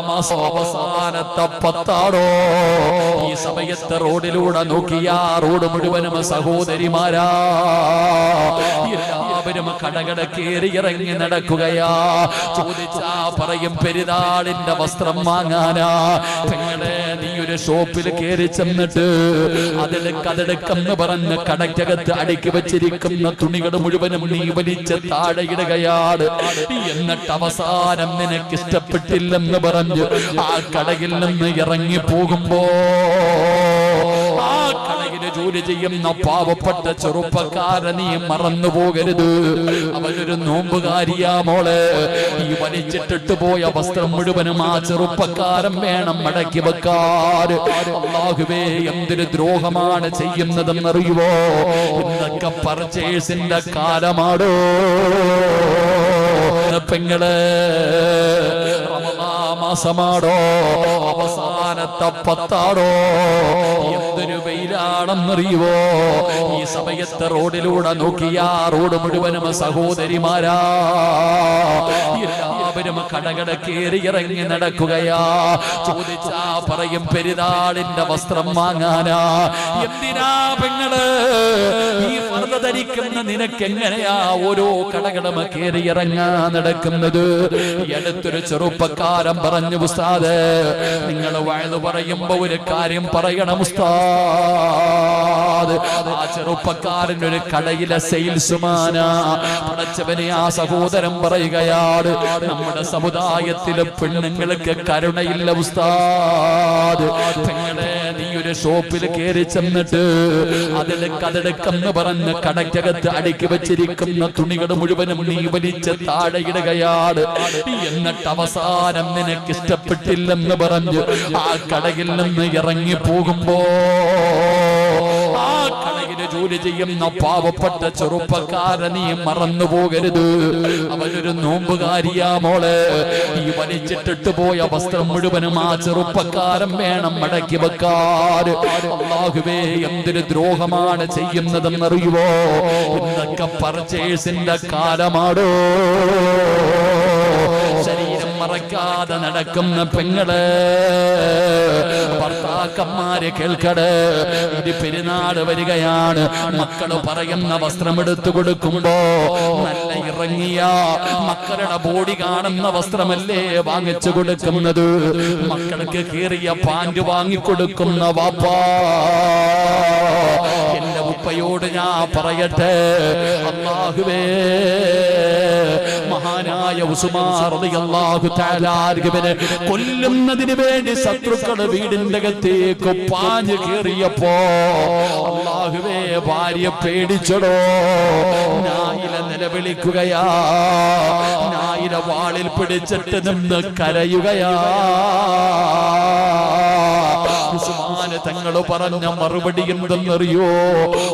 അവസാനത്തെ പത്താടോ ഈ സമയത്ത് റോഡിലൂടെ നോക്കിയ റോഡ് മുഴുവനും സഹോദരിമാരാ, എല്ലാവരും കടകട കേറി ഇറങ്ങി നടക്കുകയാ. ചോദിച്ചാ പറയും പെരുന്നാളിന്റെ വസ്ത്രം വാങ്ങാനാ. പെങ്ങളെ, നീ ഒരു ഷോപ്പിൽ കയറി ചെന്നിട്ട് അതിലെന്ന് പറഞ്ഞ് കടക്കകത്ത് അടുക്കി വെച്ചിരിക്കുന്ന തുണികൾ മുഴുവനും നീ വലിച്ച് താഴെ ഇടുകയാണ്. എന്നിട്ട് അവസാനം നിനക്ക് ഇഷ്ടപ്പെട്ടില്ലെന്ന് പറഞ്ഞ് ആ കടയിൽ നിന്ന് ഇറങ്ങി പോകുമ്പോ ആ കടയില് ജോലി ചെയ്യുന്ന പാവപ്പെട്ട ചെറുപ്പക്കാരൻ നീ മറന്നു പോകരുത്. അവനൊരു നോമ്പുകാരിയാ മോളെ. ഈ വലിച്ചിട്ടിട്ട് പോയ വസ്ത്രം മുഴുവനും ആ ചെറുപ്പക്കാരൻ വേണം മടക്കി വെക്കാൻ. അല്ലാഹുവേ, എന്തൊരു ദ്രോഹമാണ് ചെയ്യുന്നതെന്നറിയുവോ? ഇന്നൊക്കെ പർച്ചേസിന്റെ കാലമാടോ പെങ്ങളെ. മാസമാടോ, അവസാനത്തെ പത്താടോ, എന്തൊരു വെയിലാണെന്നറിയുവോ? ഈ സമയത്ത് റോഡിലൂടെ നോക്കിയ റോഡ് മുഴുവനും സഹോദരിമാരാ, എല്ലാവരും കടകട കേറി ഇറങ്ങി നടക്കുകയാ. ചോദിച്ചാ പറയും പെരുന്നാളിന്റെ വസ്ത്രം വാങ്ങാനാ. എന്തിനാ പെങ്ങള് ഈ ഫർദ ധരിക്കുന്ന നിനക്ക് എങ്ങനെയാ ഓരോ കടകടമ കേറി ഇറങ്ങാൻ നടക്കുന്നത്? അടുത്തൊരു ചെറുപ്പക്കാരൻ പറഞ്ഞു, ഉസ്താദ്, നിങ്ങൾ വഴുതു പറയുമ്പോ ഒരു കാര്യം പറയണം ഉസ്താദ്. ആ ചെറുപ്പക്കാരൻ ഒരു കടയിലെ സെയിൽസ്മാനാ. പടച്ചവനെ, ആ സഹോദരൻ പറയുകയാണ്, നമ്മുടെ സമുദായത്തിലെ പെണ്ണുങ്ങൾക്ക് കരുണയില്ല ഉസ്താദ്. പെങ്ങളെ, നീ ഒരു ഷോപ്പിൽ കയറി ചെന്നിട്ട് അതിലെന്ന് പറഞ്ഞ് കടക്കകത്ത് അടുക്കി വെച്ചിരിക്കുന്ന തുണികൾ മുഴുവനും നീ വലിച്ച് താഴെ ഇടുകയാണ്. എന്നിട്ട് അവസാനം നിനക്ക് ഇഷ്ടപ്പെട്ടില്ലെന്ന് പറഞ്ഞ് ആ കടയിൽ നിന്ന് ഇറങ്ങി പോകുമ്പോ ആ കടയില് ജോലി ചെയ്യുന്ന പാവപ്പെട്ട ചെറുപ്പക്കാരൻ നീ മറന്നു പോകരുത്. അവനൊരു നോമ്പുകാരിയാ മോളെ. ഈ വലിച്ചിട്ടിട്ട് പോയ വസ്ത്രം മുഴുവനും ആ ചെറുപ്പക്കാരൻ വേണം മടക്കി വെക്കാൻ. അല്ലാഹുവേ, എന്തൊരു ദ്രോഹമാണ് ചെയ്യുന്നതെന്നറിയുവോ? ഇന്നൊക്കെ പർച്ചേസിന്റെ കാലമാടോ. ശരീരം മറക്കാതെ നടക്കുന്ന പെങ്ങള്, ഭർത്താക്കന്മാര് കേൾക്കടേ, ഇത് പെരുന്നാള് വരികയാണ്. മക്കള് പറയുന്ന വസ്ത്രം എടുത്തു കൊടുക്കുമ്പോ നല്ല ഇറങ്ങിയ മക്കളുടെ ബോഡി കാണുന്ന വസ്ത്രമല്ലേ വാങ്ങിച്ചു കൊടുക്കുന്നത്? മക്കൾക്ക് കീറിയ പാന്റ് വാങ്ങിക്കൊടുക്കുന്ന വാപ്പാ, എന്റെ ഉപ്പയോട് ഞാൻ പറയട്ടെ, അല്ലാഹുവേ, മഹാനായ ഉസ്മാൻ റളിയല്ലാഹു തആല അൻഹുവിനെ കൊല്ലുന്നതിന് വേണ്ടി ശത്രുക്കൾ വീടിന്റെ അകത്തേക്ക് പാഞ്ഞു കയറിയപ്പോ അല്ലാഹുവേ, ഭാര്യ പേടിച്ചടോ. നായില നിലവിളിക്കുകയാ. നായില വാളിൽ പിടിച്ചിട്ട് നിന്ന് കരയുകയാ. ഉസ്മാന് തങ്ങള് പറഞ്ഞ മറുപടി എന്തെന്നറിയോ?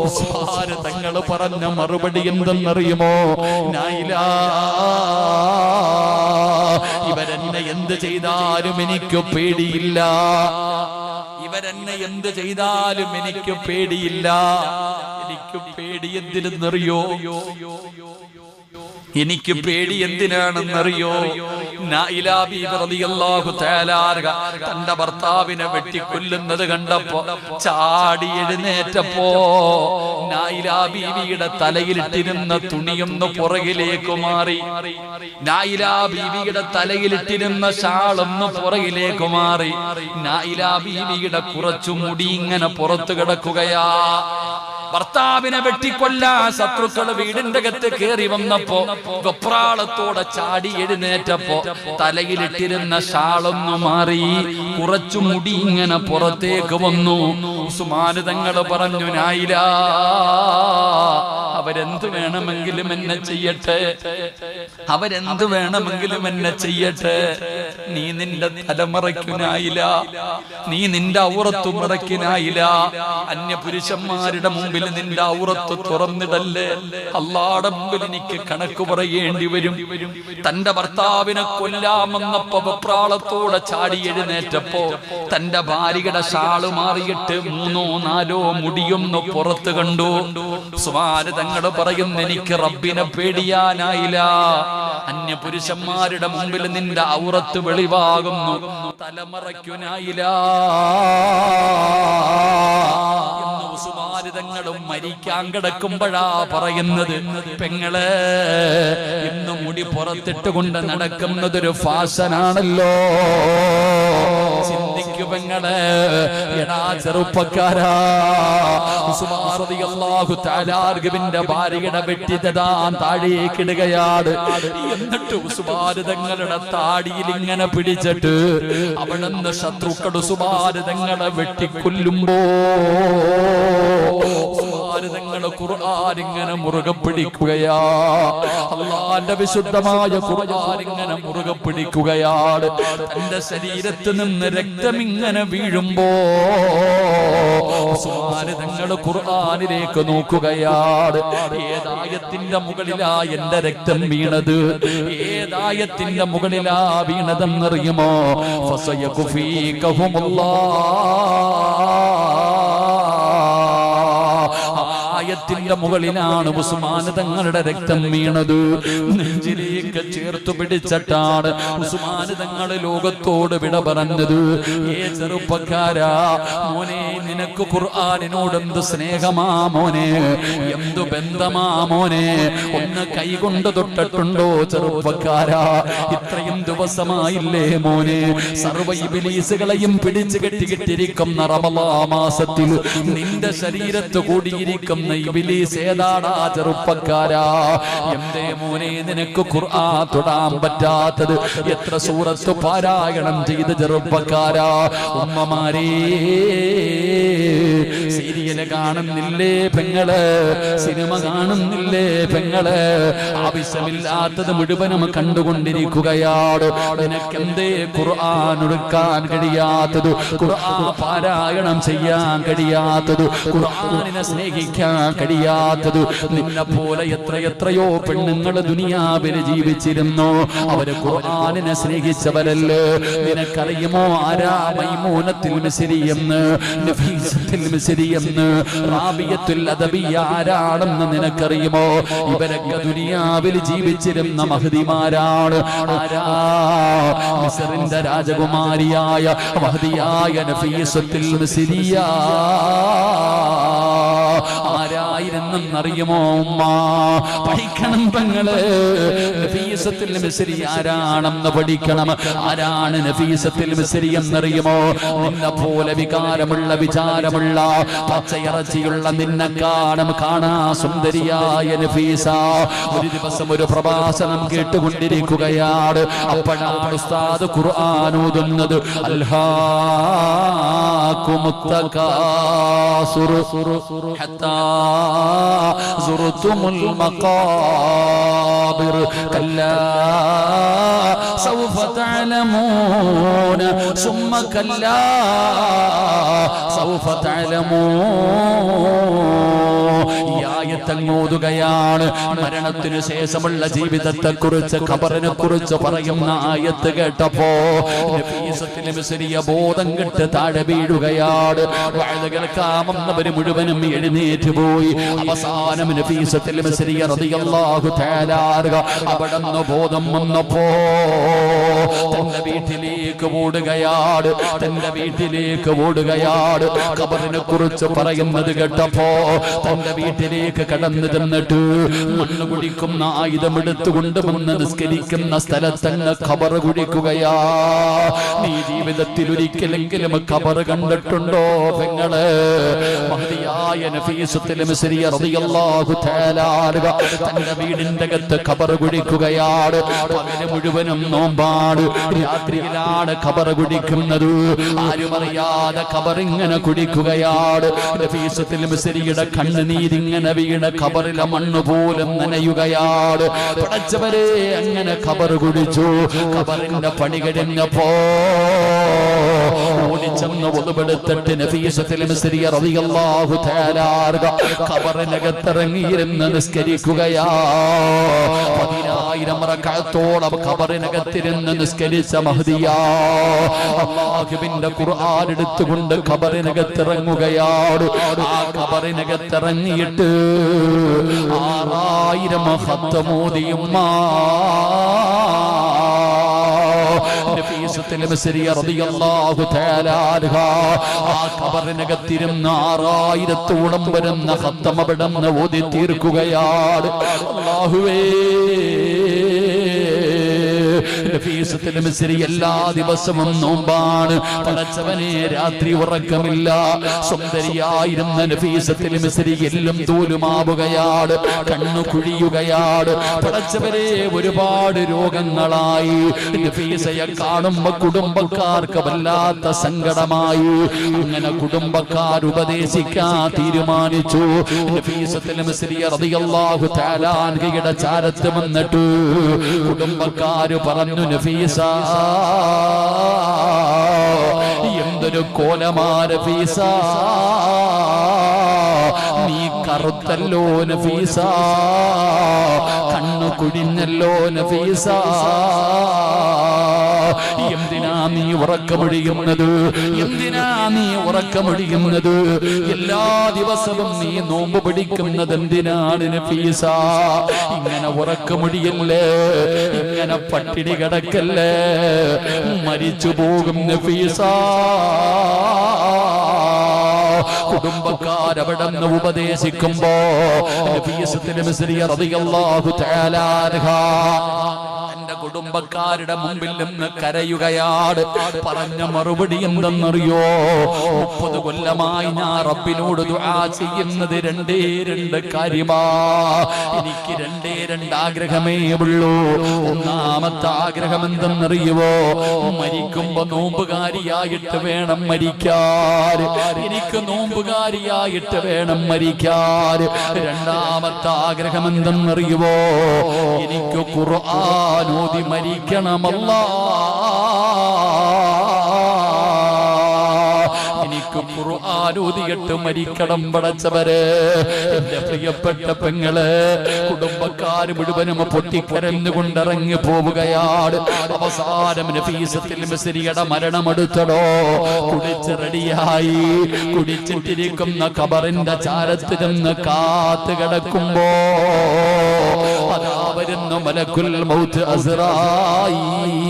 ഉസ്മാന് തങ്ങള് പറഞ്ഞ മറുപടി എന്തെന്നറിയുമോ? നായില, ഇവരെന്നെ എന്ത് ചെയ്താലും എനിക്ക് പേടിയില്ല. ഇവരെന്നെ എന്ത് ചെയ്താലും എനിക്ക് പേടിയില്ല. എനിക്ക് പേടി എന്തിനെന്നറിയോ? എനിക്ക് പേടി എന്തിനാണെന്നറിയോ? നായില ബീവി റളിയല്ലാഹു തആല അൻഹ തന്റെ ഭർത്താവിനെ വെട്ടിക്കൊല്ലുന്നത് കണ്ടപ്പോ ചാടി എഴുന്നേറ്റപ്പോ നായില ബീവിയുടെ തലയിലിട്ടിരുന്ന തുണിയൊന്ന് പുറകിലേക്ക് മാറി. നായില ബീവിയുടെ തലയിലിട്ടിരുന്ന ഷാളൊന്ന് പുറകിലേക്ക് മാറി. നായില ബീവിയുടെ കുറച്ചു മുടി ഇങ്ങനെ പുറത്തു കിടക്കുകയാ. ഭർത്താവിനെ വെട്ടിക്കൊല്ലാൻ ശത്രുക്കൾ വീടിന്റെ അകത്ത് കയറി വന്നപ്പോ വെപ്രാളത്തോടെ ചാടി എഴുന്നേറ്റപ്പോ തലയിലിട്ടിരുന്ന ഷാളൊന്നു മാറി, കുറച്ചു മുടി ഇങ്ങനെ പുറത്തേക്ക് വന്നു. ഉസ്മാൻ തങ്ങൾ പറഞ്ഞു, നായില, അവരെന്ത് വേണമെങ്കിലും എന്നെ ചെയ്യട്ടെ, അവരെന്ത് വേണമെങ്കിലും എന്നെ ചെയ്യട്ടെ. നീ നിന്റെ തലമറയ്ക്കുനായില്ല, നീ നിന്റെ ഔറത്തു മറയ്ക്കുനായില്ല. അന്യപുരുഷന്മാരുടെ മുമ്പിൽ നിന്റെ ഔറത്ത് തുറന്നിടല്ലേ. അല്ലാഹുവിന്റെ മുമ്പിൽ എനിക്ക് കണക്ക് പറയേണ്ടി വരും. തന്റെ ഭർത്താവിനെ കൊല്ലാമെന്നപ്പോ വെപ്രാളത്തോടെ ചാടി എഴുന്നേറ്റപ്പോ തന്റെ ഭാര്യയുടെ ഷാള് മാറിയിട്ട് 3-4 മുടിയൊന്ന് പുറത്ത് കണ്ടു. ഉസ്മാൻ തങ്ങൾ പറയുന്നു, എനിക്ക് റബ്ബിനെ പേടിയാനായില്ല. അന്യ പുരുഷന്മാരുടെ മുമ്പിൽ നിന്റെ ഔറത്ത് വെളിവാകുന്നു, തലമറയ്ക്കുനായില്ല. ഉസ്മാനിതങ്ങളും മരിക്കാൻ കിടക്കുമ്പോഴാ പറയുന്നത്, പെങ്ങളെ ഇന്ന് മുടി പുറത്തിട്ടുകൊണ്ട് നടക്കുന്നതൊരു ഫാഷനാണല്ലോ. ചിന്തിക്കു പെങ്ങളെ, എടാ ചെറുപ്പക്കാരാ, ഉസ്മാൻ റളിയല്ലാഹു തആല അൻഹുവിന്റെ ഭാര്യയുടെ വെട്ടിത്തതാൻ താഴേക്കിടുകയാണ്. എന്നിട്ട് ഉസ്മാൻ തങ്ങളുടെ താടിയിൽ ഇങ്ങനെ പിടിച്ചിട്ട് അവിടുന്ന് ശത്രുക്കൾ ഉസ്മാൻ തങ്ങളെ വെട്ടിക്കൊല്ലുമ്പോ തങ്ങളെ ഖുർആൻ ഇങ്ങനെ മുറുകെ പിടിക്കുകയാ. അല്ലാഹുവിന്റെ വിശുദ്ധമായ ഖുർആൻ ഇങ്ങനെ മുറുകെ പിടിക്കുകയാണ്. തന്റെ ശരീരത്തിൽ നിന്ന് രക്തം ഇങ്ങനെ വീഴുമ്പോ ഉസ്മാൻ തങ്ങൾ ഖുർആനിലേക്ക് നോക്കുകയാണ്. ഏതായത്തിന്റെ മുകളിലാ എന്റെ രക്തം വീണത്? ഏതായത്തിന്റെ മുകളിലാ വീണതെന്നറിയുമോ? ത്തിന്റെ മുകളിലാണ് ഉസ്മാൻ തങ്ങളുടെ രക്തം വീണത്. നെഞ്ചിലേക്ക് ചേർത്തു പിടിച്ചിട്ടാണ് ഉസ്മാൻ തങ്ങൾ ലോകത്തോട് വിട പറഞ്ഞത്. ഏ ചെറുപ്പക്കാരാ, മോനെ, നിനക്ക് ഖുർആനിനോട് എന്ത് സ്നേഹമാ മോനെ, എന്തു ബന്ധമാ മോനെ, ഒന്ന് കൈകൊണ്ട് തൊട്ടിട്ടുണ്ടോ ചെറുപ്പക്കാരാ? ഇത്രയും ദിവസമായില്ലേ മോനെ, സർവ്വ ഇബ്ലീസുകളെയും പിടിച്ചു കെട്ടിക്കിട്ടിരിക്കുന്ന റമളാൻ മാസത്തിൽ നിന്റെ ശരീരത്ത് കൂടിയിരിക്കുന്ന ഇബ്ലീസ് ഏതാടാ ചെറുപ്പക്കാരാ? എന്തേ മോനെ നിനക്ക് ഖുർആൻ തൊടാൻ പറ്റാത്തത്? എത്ര സൂറത്ത് പാരായണം ചെയ്ത് ചെറുപ്പക്കാരാ? ഉമ്മമാരേ, സീരിയല് കാണുന്നില്ലേ പെങ്ങള്? സിനിമ കാണുന്നില്ലേ പെങ്ങള്? ആവശ്യമില്ലാത്തത് മുഴുവനും കണ്ടുകൊണ്ടിരിക്കുകയാണ്. നിനക്കെന്തേ ഖുർആൻ എടുക്കാൻ കഴിയാത്തത്? ഖുർആൻ പാരായണം ചെയ്യാൻ കഴിയാത്തത്? ഖുർആനിനെ സ്നേഹിക്കാൻ കഴിയാത്തത്? നിന്നെ പോലെ എത്രയോ പെണ്ണുങ്ങൾ ദുനിയാവിൽ ജീവിച്ചിരുന്നു. അവര് ഖുർആനിനെ സ്നേഹിച്ചവരല്ലേ? നിനക്കറിയുമോ ആരാ മൈമൂനത്തുൽ മിസ്രി എന്ന്, നഫീസത്തുൽ മിസ്രി എന്ന്, റാബിയത്തുൽ അദബിയ ആരാണെന്ന് നിനക്കറിയുമോ? ഇവരൊക്കെ ദുനിയാവിൽ ജീവിച്ചിരുന്ന മഹദിമാരാണ്. ആരാ? മിസ്റിന്റെ രാജകുമാരിയായ മഹദിയായ നഫീസത്തുൽ മിസ്രിയ ആരായിരുന്നെന്നറിയുമോ ഉമ്മ? പഠിക്കണം പെങ്ങള്. നഫീസത്തുൽ മിസ്രി ആരാണെന്ന് പഠിക്കണം. ആരാണ് നഫീസത്തുൽ മിസ്രി എന്നറിയുമോ? നിന്നെ പോലെ വികാരമുള്ള വിചാരമുള്ള പച്ചയിറച്ചിയുള്ള നിന്നെ കാണാ സുന്ദരിയായ നഫീസ ഒരു ദിവസം ഒരു പ്രഭാഷണം കേട്ടുകൊണ്ടിരിക്കുകയാണ്. അപ്പോഴാണ് ഉസ്താദ് ഖുർആൻ ഓതുന്നത്. അൽഹാകുമുത് തകാസുർ ഹത്താ സുർതുമുൽ മഖാബിർ കല്ലാ സൗഫ തഅലമൂന സുമ്മ കല്ലാ സൗഫ തഅലമൂൻ. ആയത്തങ്ങോതുകയാണ്. മരണത്തിനു ശേഷമുള്ള ജീവിതത്തെ കുറിച്ച്, ഖബറിനെ കുറിച്ച് പറയുന്ന ആയത്ത് കേട്ടപ്പോ നഫീസത്തുൽ മിസ്രിയ ബോധം കെട്ട് താഴെ വീഴുകയാണ്. വഅദ് കേൾക്കാമെന്നവര് മുഴുവനും എഴുന്നേറ്റ് പോയി. അവസാനം നഫീസത്തുൽ മിസ്രിയ റളിയല്ലാഹു തആല അവിടുന്ന് ബോധം വന്നപ്പോ തന്റെ വീട്ടിലേക്ക് ഓടുകയാണ്. തന്റെ വീട്ടിലേക്ക് ഓടുകയാണ്. ഖബറിനെ കുറിച്ച് പറയുന്നത് കേട്ടപ്പോ തന്റെ വീട്ടിലേക്ക് കടന്നു ചെന്നിട്ട് മണ്ണ് കുടിക്കുന്ന ആയുധം എടുത്തുകൊണ്ട് വന്ന് നിസ്കരിക്കുന്ന സ്ഥലത്തന്നെ ഖബർ കുടിക്കുകയാ. നീ ജീവിതത്തിൽ ഒരിക്കലെങ്കിലും ഖബർ കണ്ടിട്ടുണ്ടോ പെങ്ങളെ? മഹദിയായ നഫീസത്തുൽ മിസ്രി റളിയല്ലാഹു തആല തന്റെ വീടിന്റെ അകത്ത് ഖബർ കുടിക്കുകയാണ്. പകല് മുഴുവനും നോമ്പാണ്, രാത്രിയിലാണ് ഖബർ കുടിക്കുന്നത്. ആരും അറിയാതെ ഖബർ ഇങ്ങനെ കുടിക്കുകയാണ്. നഫീസത്തുൽ മിസ്രിയുടെ കണ്ണുനീരിങ്ങനെ വീണ ഖബറിലെ മണ്ണ് പോലും നനയുകയാണ്. പടച്ചവരെ, അങ്ങനെ ഖബർ കുടിച്ചു. ഖബറിന്റെ പണി കഴിഞ്ഞപ്പോ ഓടിച്ചെന്ന് ഒതുപെടുത്തിട്ട് നഫീസത്തുൽ മിസ്രിയ റളിയല്ലാഹു തആല ഖബറിനകത്തിറങ്ങിയിരുന്ന് നിസ്കരിക്കുകയാ. 10,000 റക്അത്തോളം ഖബറിനകത്തിരുന്ന് നിസ്കരിച്ച മഹ്ദിയാ അല്ലാഹുവിന്റെ ഖുർആൻ എടുത്തുകൊണ്ട് ഖബറിനകത്തിറങ്ങുകയാണ്. ആ ഖബറിനകത്തിറങ്ങിയിട്ട് 6000 ഖത്തമോദിയുമ്മ നഫീസത്തുൽ മിസ്രിയ റളിയല്ലാഹു തആല അൻഹ ആ ഖബറിനകത്തിരുന്ന് 6000 വരുന്ന ഖത്തം അവിടുന്ന് ഓതി തീർക്കുകയാണ്. അല്ലാഹുവേ നഫീസത്തുൽ മിസ്രി എല്ലാ ദിവസവും നോമ്പാണ്. പടച്ചവനെ രാത്രി ഉറക്കമില്ല. സുന്ദരിയായിരുന്ന നഫീസത്തുൽ മിസ്രി എല്ലും തോലുമാവുകയാണ്, കണ്ണു കുഴിയുകയാണ്. പടച്ചവരെ ഒരുപാട് രോഗങ്ങളായി. നഫീസയെ കാണുമ്പോ കുടുംബക്കാർക്ക് വല്ലാത്ത സങ്കടമായി. അങ്ങനെ കുടുംബക്കാർ ഉപദേശിക്കാൻ തീരുമാനിച്ചു. നഫീസത്തുൽ മിസ്രി റളിയല്ലാഹു തആല അൻഹയുടെ ചാരത്ത് വന്നിട്ട് കുടുംബക്കാര് പറഞ്ഞു, നഫീസ എന്തൊരു കോലമാ നഫീസ, നീ കറുത്തല്ലോ നഫീസ, കണ്ണു കുടിഞ്ഞല്ലോ നഫീസ, എന്തിനാ നീ ഉറക്കമൊഴിയുന്നത്, എന്തിനാ നീ ഉറക്കമൊഴിയുന്നത്, എല്ലാ ദിവസവും നീ നോമ്പ് പിടിക്കുന്നത് എന്തിനാണ് നഫീസ, ഇങ്ങനെ ഉറക്കമൊഴിയല്ലേ, ഇങ്ങനെ പട്ടിണി കിടക്കല്ലേ, മരിച്ചു പോകും നഫീസ. കുടുംബക്കാരവിടെന്ന് ഉപദേശിക്കുമ്പോ നഫീസത്തുൽ മിസ്രി റളിയല്ലാഹു തആല അൻഹ തന്റെ കുടുംബക്കാരുടെ മുമ്പിൽ നിന്ന് കരയുകയാണ്. പറഞ്ഞ മറുപടി എന്തെന്നറിയോ? 30 കൊല്ലമായി ഞാൻ റബ്ബിനോട് ദുആ ചെയ്യുന്നത് രണ്ട് കാര്യമാ. എനിക്ക് രണ്ട് ആഗ്രഹമേ ഉള്ളൂ. ഒന്നാമത്തെ ആഗ്രഹം എന്തെന്നറിയുവോ? മരിക്കുമ്പോ നോമ്പുകാരിയായിട്ട് വേണം മരിക്കാൻ. എനിക്ക് നോമ്പുകാരിയായിട്ട് വേണം മരിക്കാൻ. രണ്ടാമത്തെ ആഗ്രഹം എന്തെന്നറിയുവോ? എനിക്ക് ഖുർആൻ ഓതി മരിക്കണമല്ലാ. എനിക്ക് ഖുർആൻ ഓതിയിട്ട് മരിക്കണം പടച്ചവരെ. എന്റെ പ്രിയപ്പെട്ട പെങ്ങള്, കുടുംബക്കാര് മുഴുവനും പൊട്ടിക്കരഞ്ഞുകൊണ്ടിറങ്ങി പോവുകയാണ്. അവസാനം നഫീസത്തുൽ മിസ്രിയുടെ മരണമെടുത്തടോ. കുടിച്ച് റെഡിയായി കുടിച്ചിട്ടിരിക്കുന്ന ഖബറിന്റെ ചാരത്ത് നിന്ന് കാത്ത് കിടക്കുമ്പോ അതാ വരുന്നു മലക്കുൽ മൗത്ത് അസ്റായീൽ.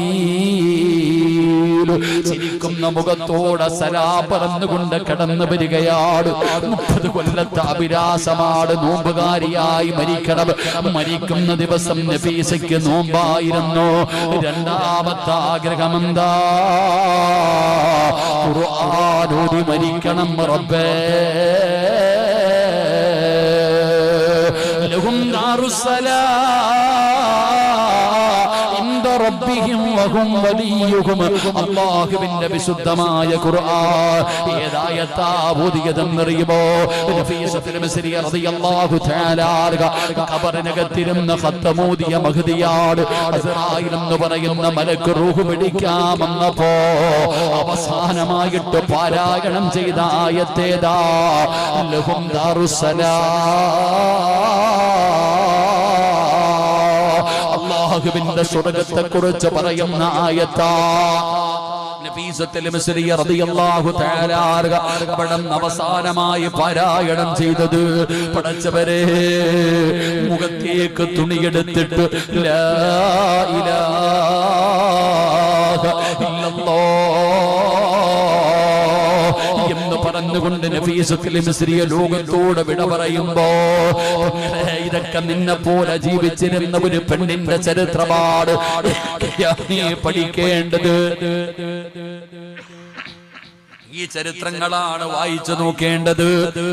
ചിരിക്കുന്ന മുഖത്തോടെ സലാം പറന്നുകൊണ്ട് കടന്നു വരികയാണ്. 30 കൊല്ലത്തെ അഭിലാഷമാണ് നോമ്പുകാരിയായി മരിക്കണം. മരിക്കുന്ന ദിവസം നഫീസയ്ക്ക് നോമ്പായിരുന്നു. രണ്ടാമത്തെ ആഗ്രഹം എന്താ? ഖുർആൻ ഓതി മരിക്കണം റബ്ബേ. ലഹും അല്ലാഹുവിന്റെ വിശുദ്ധമായ ഖുർആൻ ഏതായത്താ ഓതിയതെന്നറിയുമോ? നഫീസത്തുൽ മിസ്രി റളിയല്ലാഹു തആല ഖബറിനകത്തിരുന്ന ഖത്തമോദിയ മഹ്ദിയാണ്. അസ്റായീൽ എന്ന് പറയുന്ന മലക്ക് റൂഹ് പിടിക്കാമെന്നപ്പോ അവസാനമായിട്ട് പാരായണം ചെയ്ത ആയത്തേതാ? ലഹും അല്ലാഹുവിന്റെ സ്വർഗ്ഗത്തെ കുറിച്ച് പറയുന്ന ആയത്താ. നഫീസത്തുൽ മിസ്രി റളിയല്ലാഹു തആല അവിടെ അവസാനമായി പാരായണം ചെയ്തത് പടച്ചവരെ മുഖത്തേക്ക് തുണിയെടുത്തിട്ട് ലാ ഇലാഹ ഇല്ലല്ലാഹ് എന്ന് പറഞ്ഞുകൊണ്ട് നഫീസത്തുൽ മിസ്രി ലോകത്തോട് വിട പറയുമ്പോ ഇതൊക്കെ നിന്നെ പോലെ ജീവിച്ചിരുന്ന ഒരു പെണ്ണിന്റെ ചരിത്രമാണ് നീ പഠിക്കേണ്ടത്. ഈ ചരിത്രങ്ങളാണ് വായിച്ചു നോക്കേണ്ടത്.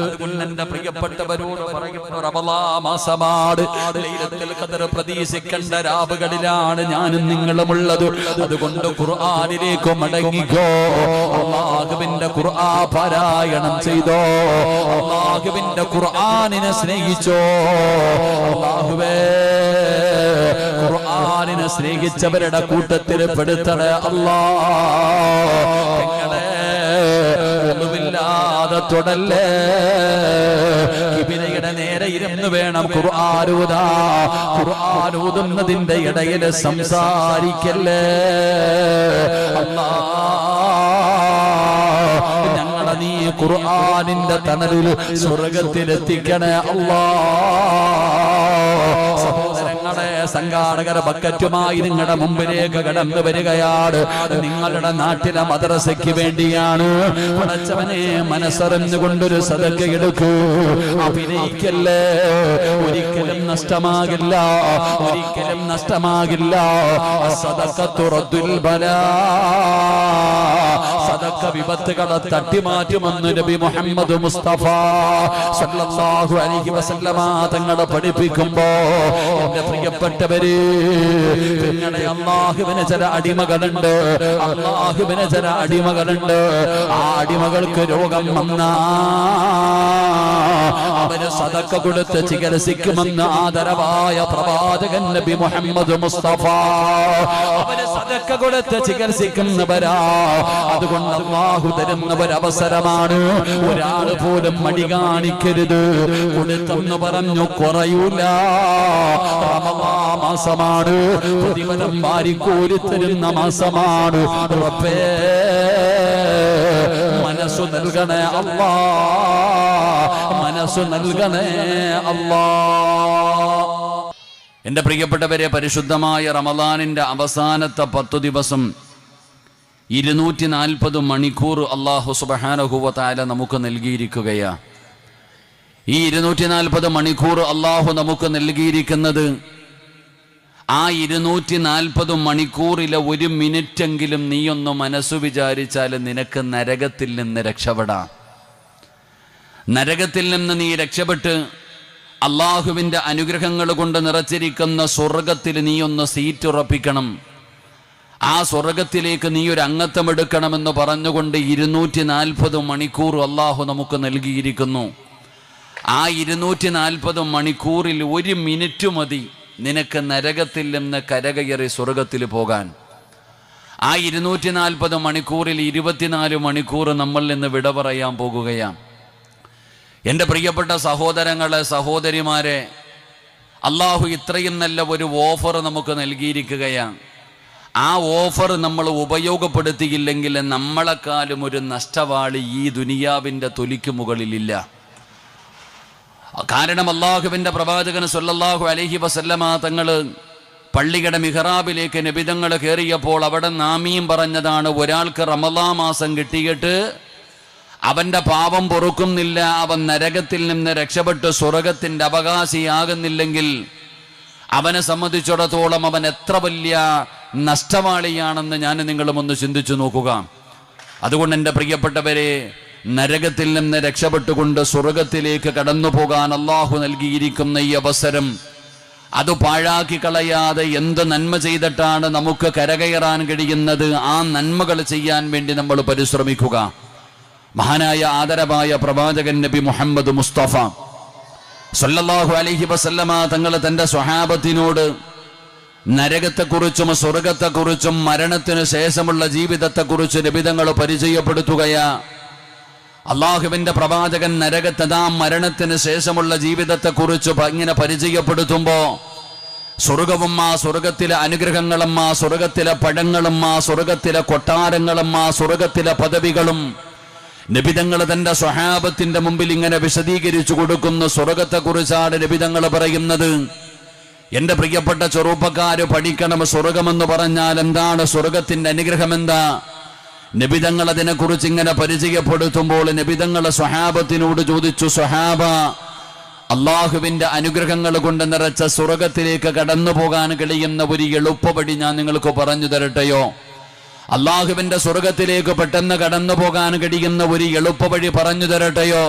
അതുകൊണ്ട് എന്റെ പ്രിയപ്പെട്ടവരോട് പറയുന്ന റമളാൻ മാസമാണ്. ലൈലത്തുൽ ഖദർ പ്രതീക്ഷിക്കേണ്ട രാവുകളിലാണ് ഞാനും നിങ്ങളുമുള്ളത്. അതുകൊണ്ട് ഖുർആനിലേക്ക് മടങ്ങിക്കോ. അല്ലാഹുവിന്റെ ഖുർആൻ പാരായണം ചെയ്തോ. അല്ലാഹുവിന്റെ ഖുർആനിനെ സ്നേഹിച്ചോ. അല്ലാഹുവേ ഖുർആനിനെ സ്നേഹിച്ചവരുടെ കൂട്ടത്തിൽ പെടുത്തണേ അല്ലാഹ്. തൊടല്ലേ. കിബിലയുടെ നേരെ ഇരുന്ന് വേണം ഖുർആനൂദാ. ഖുർആനൂതുന്നതിന്റെ ഇടയിൽ സംസാരിക്കല്ലേ. ഞങ്ങളെ നീ ഖുർആനിന്റെ തണലിൽ സ്വർഗത്തിലെത്തിക്കണേ അല്ലാ. സഹോദരങ്ങളെ, സംഘാടകർ ബക്കറ്റുമായി നിങ്ങളുടെ മുമ്പിലേക്ക് കടന്നു വരികയാണ്. നിങ്ങളുടെ നാട്ടിലെ മദ്രസയ്ക്ക് വേണ്ടിയാണ്. പടച്ചവനെ, മനസ്സറിഞ്ഞുകൊണ്ടൊരു സദഖ എടുക്കൂ. അഭിനയിക്കല്ലേ. ഒരിക്കലും നഷ്ടമാകില്ല, ഒരിക്കലും നഷ്ടമാകില്ല. സദഖത്തു റദ്ദുൽ ബലാ. സദഖ വിപത്തുകളെ തട്ടിമാറ്റുമെന്ന് നബി മുഹമ്മദ് മുസ്തഫ സല്ലല്ലാഹു അലൈഹി വസല്ലമ തങ്ങൾ പഠിപ്പിക്കുമ്പോ, എന്റെ പ്രിയപ്പെട്ടവര്, നിങ്ങളുടെ അല്ലാഹുവിന് ചില അടിമകളുണ്ട്. അല്ലാഹുവിന് ചില അടിമകളുണ്ട്. ആ അടിമകൾക്ക് രോഗം വന്നാ അവര് സദഖ കൊടുത്ത് ചികിത്സിക്കുമെന്ന് ആദരവായ പ്രവാചകൻ നബി മുഹമ്മദ് മുസ്തഫ. അവര് സദഖ കൊടുത്ത് ചികിത്സിക്കുന്നവരാ. അതുകൊണ്ട് അല്ലാഹു തരുന്ന ഒരവസരമാണ്. ഒരാൾ പോലും മടി കാണിക്കരുത്. കൊടുത്തെന്ന് പറഞ്ഞു കുറയൂല. റമളാൻ മാസമാണ്. പ്രതിഫലം വാരിക്കോരി തരുന്ന മാസമാണ്. റബ്ബേ, മനസ്സു നൽകണേ അല്ലാ, മനസ്സു നൽകണേ അല്ലാ. എന്റെ പ്രിയപ്പെട്ടവരെ, പരിശുദ്ധമായ റമളാനിന്റെ അവസാനത്തെ 10 ദിവസം 240 മണിക്കൂർ അല്ലാഹു സുബ്ഹാനഹു വ തആല നമുക്ക് നൽകിയിരിക്കുകയാണ്. ഈ 240 മണിക്കൂർ അല്ലാഹു നമുക്ക് നൽകിയിരിക്കുന്നത്, ആ 240 മണിക്കൂറിലെ 1 മിനിറ്റെങ്കിലും നീയൊന്ന് മനസ്സു വിചാരിച്ചാൽ നിനക്ക് നരകത്തിൽ നിന്ന് രക്ഷപ്പെടാം. നരകത്തിൽ നിന്ന് നീ രക്ഷപ്പെട്ട് അള്ളാഹുവിൻ്റെ അനുഗ്രഹങ്ങൾ കൊണ്ട് നിറച്ചിരിക്കുന്ന സ്വർഗത്തിൽ നീ ഒന്ന് സീറ്റ് ഉറപ്പിക്കണം. ആ സ്വർഗത്തിലേക്ക് നീ ഒരു അംഗത്വം എടുക്കണമെന്ന് പറഞ്ഞുകൊണ്ട് 240 മണിക്കൂർ അള്ളാഹു നമുക്ക് നൽകിയിരിക്കുന്നു. ആ 240 മണിക്കൂറിൽ 1 മിനിറ്റ് മതി നിനക്ക് നരകത്തിൽ നിന്ന് കരകയറി സ്വർഗത്തിൽ പോകാൻ. ആ 240 മണിക്കൂറിൽ 24 മണിക്കൂർ നമ്മൾ നിന്ന് വിട പറയാൻ പോകുകയാണ്. എൻ്റെ പ്രിയപ്പെട്ട സഹോദരങ്ങളെ, സഹോദരിമാരെ, അള്ളാഹു ഇത്രയും നല്ല ഒരു ഓഫർ നമുക്ക് നൽകിയിരിക്കുകയാണ്. ആ ഓഫർ നമ്മൾ ഉപയോഗപ്പെടുത്തിയില്ലെങ്കിൽ നമ്മളെക്കാളും ഒരു നഷ്ടവാളി ഈ ദുനിയാവിൻ്റെ തൊലിക്ക് മുകളിലില്ല. കാരണം അള്ളാഹുവിൻ്റെ പ്രവാചകൻ സല്ലല്ലാഹു അലൈഹി വസല്ലമ തങ്ങൾ പള്ളിയുടെ മിഹ്റാബിലേക്ക് നബിതങ്ങൾ കയറിയപ്പോൾ അവിടെ നാമീം പറഞ്ഞതാണ്, ഒരാൾക്ക് റമളാൻ മാസം കിട്ടിയിട്ട് അവൻ്റെ പാപം പൊറുക്കുന്നില്ല, അവൻ നരകത്തിൽ നിന്ന് രക്ഷപ്പെട്ട് സ്വർഗത്തിൻ്റെ അവകാശിയാകുന്നില്ലെങ്കിൽ അവനെ സംബന്ധിച്ചിടത്തോളം അവൻ എത്ര വലിയ നഷ്ടവാളിയാണെന്ന് ഞാൻ നിങ്ങളും ഒന്ന് ചിന്തിച്ചു നോക്കുക. അതുകൊണ്ട് എൻ്റെ പ്രിയപ്പെട്ടവരെ, നരകത്തിൽ നിന്ന് രക്ഷപ്പെട്ടുകൊണ്ട് സ്വർഗത്തിലേക്ക് കടന്നു പോകാൻ അള്ളാഹു നൽകിയിരിക്കുന്ന ഈ അവസരം അത് പാഴാക്കി കളയാതെ എന്ത് നന്മ ചെയ്തിട്ടാണ് നമുക്ക് കരകയറാൻ കഴിയുന്നത്, ആ നന്മകൾ ചെയ്യാൻ വേണ്ടി നമ്മൾ പരിശ്രമിക്കുക. മഹാനായ ആദരവായ പ്രവാചകൻ നബി മുഹമ്മദ് മുസ്തഫ സല്ലല്ലാഹു അലൈഹി വസല്ലമ തങ്ങൾ തൻ്റെ സ്വഹാബത്തിനോട് നരകത്തെക്കുറിച്ചും സ്വർഗത്തെക്കുറിച്ചും മരണത്തിന് ശേഷമുള്ള ജീവിതത്തെക്കുറിച്ച് നബിതങ്ങൾ പരിചയപ്പെടുത്തുകയാ. അള്ളാഹുവിൻ്റെ പ്രവാചകൻ നരകത്തതാ മരണത്തിന് ശേഷമുള്ള ജീവിതത്തെക്കുറിച്ച് ഇങ്ങനെ പരിചയപ്പെടുത്തുമ്പോൾ സ്വർഗവും ആ സ്വർഗത്തിലെ അനുഗ്രഹങ്ങളും ആ സ്വർഗത്തിലെ പഴങ്ങളും ആ സ്വർഗത്തിലെ കൊട്ടാരങ്ങളും ആ സ്വർഗത്തിലെ പദവികളും നബിതങ്ങൾ തൻ്റെ സ്വഹാബത്തിന്റെ മുമ്പിൽ ഇങ്ങനെ വിശദീകരിച്ചു കൊടുക്കുന്നു. സ്വർഗത്തെക്കുറിച്ചാണ് നബിതങ്ങൾ പറയുന്നത്. എൻ്റെ പ്രിയപ്പെട്ട ചെറുപ്പക്കാര് പഠിക്കണം. സ്വർഗമെന്ന് പറഞ്ഞാൽ എന്താണ്? സ്വർഗത്തിന്റെ അനുഗ്രഹം എന്താ? നബിതങ്ങൾ അതിനെക്കുറിച്ച് ഇങ്ങനെ പരിചയപ്പെടുത്തുമ്പോൾ നബിതങ്ങൾ സ്വഹാബത്തിനോട് ചോദിച്ചു, സ്വഹാബ, അള്ളാഹുവിൻ്റെ അനുഗ്രഹങ്ങൾ കൊണ്ട് നിറച്ച സ്വർഗത്തിലേക്ക് കടന്നു പോകാൻ കഴിയുന്ന ഒരു എളുപ്പവഴി ഞാൻ നിങ്ങൾക്ക് പറഞ്ഞു തരട്ടെയോ? അള്ളാഹുവിൻ്റെ സ്വർഗത്തിലേക്ക് പെട്ടെന്ന് കടന്നു പോകാൻ കഴിയുന്ന ഒരു എളുപ്പവഴി പറഞ്ഞു തരട്ടെയോ?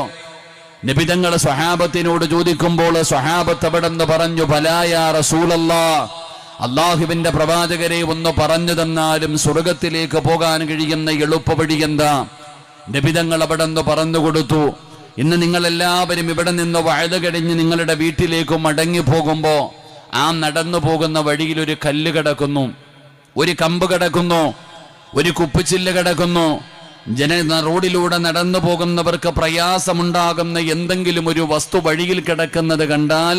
നബിതങ്ങൾ സ്വഹാബത്തിനോട് ചോദിക്കുമ്പോൾ സ്വഹാബത്ത് അവിടെന്ന് പറഞ്ഞു, ബലാ യാ റസൂലല്ലാഹ്, അള്ളാഹുവിൻ്റെ പ്രവാചകരെ ഒന്ന് പറഞ്ഞു തന്നാലും സ്വർഗത്തിലേക്ക് പോകാൻ കഴിയുന്ന എളുപ്പവഴി എന്താ? നബിതങ്ങൾ അവിടെ നിന്ന് പറഞ്ഞു കൊടുത്തു. ഇന്ന് നിങ്ങളെല്ലാവരും ഇവിടെ നിന്ന് വഅദ് കഴിഞ്ഞ് നിങ്ങളുടെ വീട്ടിലേക്ക് മടങ്ങി പോകുമ്പോൾ ആ നടന്നു പോകുന്ന വഴിയിൽ ഒരു കല്ല് കിടക്കുന്നു, ഒരു കമ്പ് കിടക്കുന്നു, ഒരു കുപ്പിച്ചില്ല് കിടക്കുന്നു. റോഡിലൂടെ നടന്നു പോകുന്നവർക്ക് പ്രയാസമുണ്ടാകുന്ന എന്തെങ്കിലും ഒരു വസ്തു വഴിയിൽ കിടക്കുന്നത് കണ്ടാൽ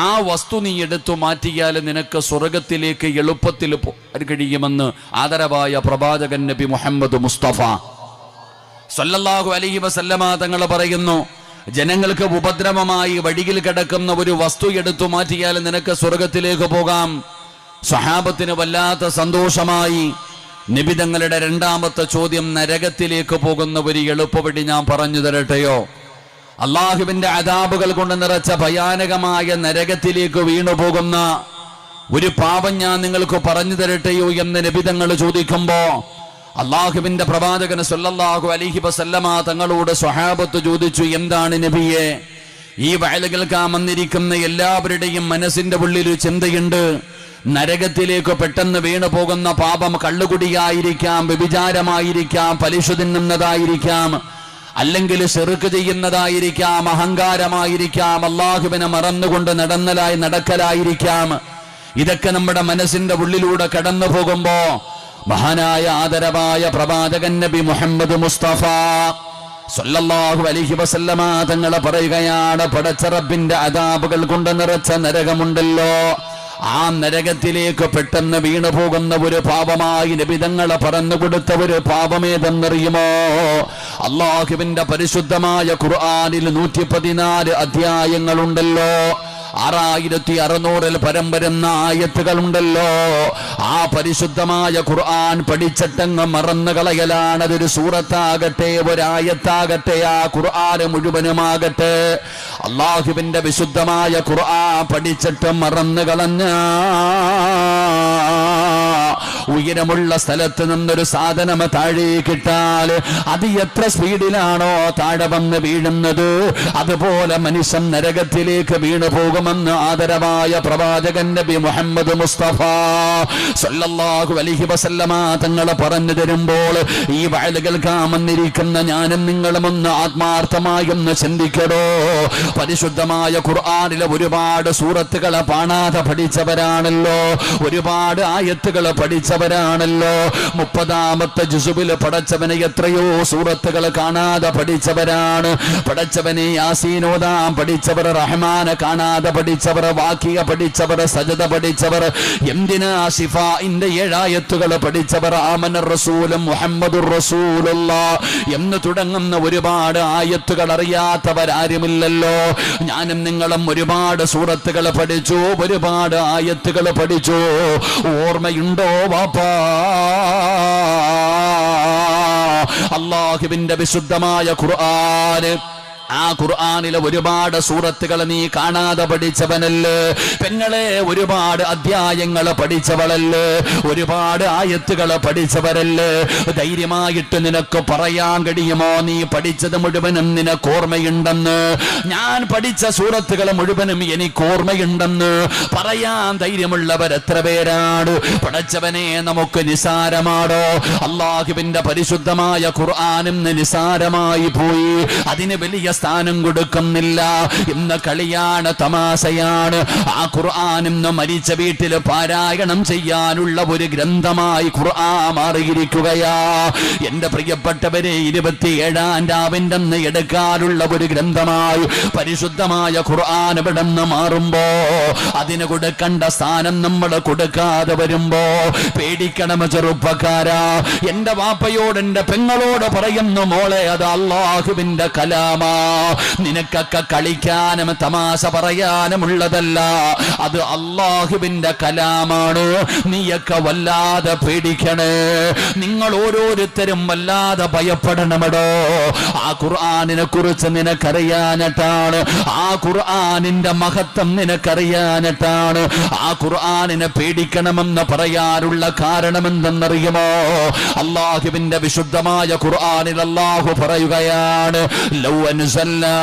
ആ വസ്തു നീ എടുത്തു മാറ്റിയാൽ നിനക്ക് സ്വർഗത്തിലേക്ക് എളുപ്പത്തിൽ പോകാൻ കഴിയുമെന്ന് ആദരവായ പ്രവാചകൻ നബി മുഹമ്മദ് മുസ്തഫ സല്ലല്ലാഹു അലൈഹി വസല്ലമ തങ്ങൾ പറയുന്നു, ജനങ്ങൾക്ക് ഉപദ്രവമായി വഴിയിൽ കിടക്കുന്ന ഒരു വസ്തു എടുത്തു മാറ്റിയാൽ നിനക്ക് സ്വർഗത്തിലേക്ക് പോകാം. സ്വഹാബത്തിന് വല്ലാത്ത സന്തോഷമായി. നബി തങ്ങളുടെ രണ്ടാമത്തെ ചോദ്യം, നരകത്തിലേക്ക് പോകുന്ന ഒരു എളുപ്പവഴി ഞാൻ പറഞ്ഞു തരട്ടെയോ? അള്ളാഹുവിന്റെ അദാബുകൾ കൊണ്ട് നിറച്ച ഭയാനകമായ നരകത്തിലേക്ക് വീണു പോകുന്ന ഒരു പാപം ഞാൻ നിങ്ങൾക്ക് പറഞ്ഞു തരട്ടെയോ എന്ന് നബി തങ്ങൾ ചോദിക്കുമ്പോ അള്ളാഹുവിന്റെ പ്രവാചകൻ സല്ലല്ലാഹു അലൈഹി വസല്ലമ തങ്ങളോട് സ്വഹാബത്ത് ചോദിച്ചു, എന്താണ് നബിയെ? ഈ വയൽ കേൾക്കാൻ വന്നിരിക്കുന്ന എല്ലാവരുടെയും മനസ്സിന്റെ ഉള്ളിൽ ചിന്തയുണ്ട്, നരകത്തിലേക്ക് പെട്ടെന്ന് വീണു പോകുന്ന പാപം കള്ളുകുടിയായിരിക്കാം, വ്യഭിചാരമായിരിക്കാം, പലിശ തിന്നുന്നതായിരിക്കാം, അല്ലെങ്കിൽ ശിർക്ക് ചെയ്യുന്നതായിരിക്കാം, അഹങ്കാരമായിരിക്കാം, അള്ളാഹുവിനെ മറന്നുകൊണ്ട് നടക്കലായിരിക്കാം. ഇതൊക്കെ നമ്മുടെ മനസ്സിന്റെ ഉള്ളിലൂടെ കടന്നു പോകുമ്പോ മഹാനായ ആദരവായ പ്രവാചകൻ നബി മുഹമ്മദ് മുസ്തഫ സല്ലല്ലാഹു അലൈഹി വസല്ലമ തങ്ങൾ പറയുകയാണ്, പടച്ച റബ്ബിന്റെ അദാബുകൾ കൊണ്ട് നിറച്ച നരകമുണ്ടല്ലോ, ആ നരകത്തിലേക്ക് പെട്ടെന്ന് വീണു പോകുന്ന ഒരു പാപമായി നബി തങ്ങളെ പറഞ്ഞു കൊടുത്ത ഒരു പാപമേതെന്നറിയുമോ? അള്ളാഹുവിന്റെ പരിശുദ്ധമായ ഖുർആനിൽ 114 അധ്യായങ്ങളുണ്ടല്ലോ, 6600 പരം വരുന്ന ആയത്തുകളുണ്ടല്ലോ. ആ പരിശുദ്ധമായ ഖുർആൻ പഠിച്ചിട്ടങ്ങ് മറന്നു കളയലാണ്. അതൊരു സൂറത്താകട്ടെ, ഒരായത്താകട്ടെ, ആ ഖുർആൻ മുഴുവനുമാകട്ടെ, അള്ളാഹുവിന്റെ വിശുദ്ധമായ ഖുർആൻ പഠിച്ചിട്ട് മറന്നു കളഞ്ഞ ഉയരമുള്ള സ്ഥലത്ത് നിന്നൊരു സാധനം താഴേക്കിട്ടാൽ അത് എത്ര സ്പീഡിലാണോ താഴെ വന്ന് വീഴുന്നത്, അതുപോലെ മനുഷ്യൻ നരകത്തിലേക്ക് വീണു പോകുമെന്ന് ആദരവായ പ്രവാചകൻ നബി മുഹമ്മദ് മുസ്തഫ സല്ലല്ലാഹു അലൈഹി വസല്ലമ തങ്ങൾ പറഞ്ഞു തരുമ്പോൾ ഈ വയൽ കേൾക്കാൻ വന്നിരിക്കുന്ന ഞാനും നിങ്ങളും ഒന്ന് ആത്മാർത്ഥമായി ഒന്ന് ചിന്തിക്കടോ. പരിശുദ്ധമായ ഖുർആനിലെ ഒരുപാട് സൂറത്തുകളെ കാണാതെ പഠിച്ചവരാണല്ലോ, ഒരുപാട് ആയത്തുകൾ പഠിച്ചവരാണല്ലോ. 30ാമത്തെ ജുസുബിൽ പടച്ചവനെ എത്രയോ സൂറത്തുകൾ കാണാതെ പഠിച്ചവരാണ്. പടച്ചവനെ യാസീൻ ഓതാൻ പഠിച്ചവർ, റഹ്മാനെ കാണാതെ പഠിച്ചവർ, വാക്കിയ പഠിച്ചവർ, സജദ പഠിച്ചവർ, എന്തിനാ ശിഫാഇന്റെ 7 ആയത്തുകൾ പഠിച്ചവർ, ആമനർ റസൂലും മുഹമ്മദുർ റസൂലുള്ളാഹ് എന്ന് തുടങ്ങുന്ന ഒരുപാട് ആയത്തുകൾ അറിയാത്തവരാരുമില്ലല്ലോ. ഞാനും നിങ്ങളും ഒരുപാട് സൂറത്തുകൾ പഠിച്ചു, ഒരുപാട് ആയത്തുകൾ പഠിച്ചു. ഓർമ്മയുണ്ടോ വാപ്പാ? അല്ലാഹുവിന്റെ വിശുദ്ധമായ ഖുർആൻ, ആ ഖുർആനിലെ ഒരുപാട് സൂറത്തുകൾ നീ കാണാതെ പഠിച്ചവനല്ലേ പെങ്ങളെ? ഒരുപാട് അധ്യായങ്ങൾ പഠിച്ചവളല്ലേ? ഒരുപാട് ആയത്തുകൾ പഠിച്ചവരല്ലേ? ധൈര്യമായിട്ട് നിനക്ക് പറയാൻ കഴിയുമോ നീ പഠിച്ചത് മുഴുവനും നിനക്ക് ഓർമ്മയുണ്ടെന്ന്? ഞാൻ പഠിച്ച സൂറത്തുകൾ മുഴുവനും എനിക്ക് ഓർമ്മയുണ്ടെന്ന് പറയാൻ ധൈര്യമുള്ളവർ എത്ര പേരാണ്? പഠിച്ചവനെ നമുക്ക് നിസാരമാണോ? അള്ളാഹുവിന്റെ പരിശുദ്ധമായ ഖുർആനും നിസാരമായി പോയി, അതിന് വലിയ സ്ഥാനം കൊടുക്കുന്നില്ല. ഇന്ന് കളിയാണ്, തമാശയാണ്. ആ ഖുർആൻ ഇന്ന് മരിച്ച വീട്ടിൽ പാരായണം ചെയ്യാനുള്ള ഒരു ഗ്രന്ഥമായി ഖുർആൻ മാറിയിരിക്കുകയാ. എന്റെ പ്രിയപ്പെട്ടവരെ, 27ാം രാവിന്റെ അന്ന് എടുക്കാനുള്ള ഒരു ഗ്രന്ഥമായി പരിശുദ്ധമായ ഖുർആൻ ഇവിടെ നിന്ന് മാറുമ്പോ അതിന് കൊടുക്കേണ്ട സ്ഥാനം നമ്മൾ കൊടുക്കാതെ വരുമ്പോ പേടിക്കണം ചെറുപ്പക്കാരാ. എന്റെ വാപ്പയോട് എന്റെ പെങ്ങളോട് പറയുന്നു, മോളെ അത് അല്ലാഹുവിന്റെ കലാമാ. നിനക്കൊക്കെ കളിക്കാനും തമാശ പറയാനുമുള്ളതല്ല, അത് അല്ലാഹുവിന്റെ കലാമാണ്. നീയൊക്കെ വല്ലാതെ പേടിക്കണേ, നിങ്ങൾ ഓരോരുത്തരും വല്ലാതെ ഭയപ്പെടണമടോ. ആ ഖുർആനിനെ കുറിച്ച് നിനക്കറിയാനിട്ടാണ്, ആ ഖുർആനിന്റെ മഹത്വം നിനക്കറിയാനിട്ടാണ്. ആ ഖുർആനിനെ പേടിക്കണമെന്ന് പറയാനുള്ള കാരണം എന്തെന്നറിയുമോ? അല്ലാഹുവിന്റെ വിശുദ്ധമായ ഖുർആനിൽ അല്ലാഹു പറയുകയാണ്, ലൗ أنزلنا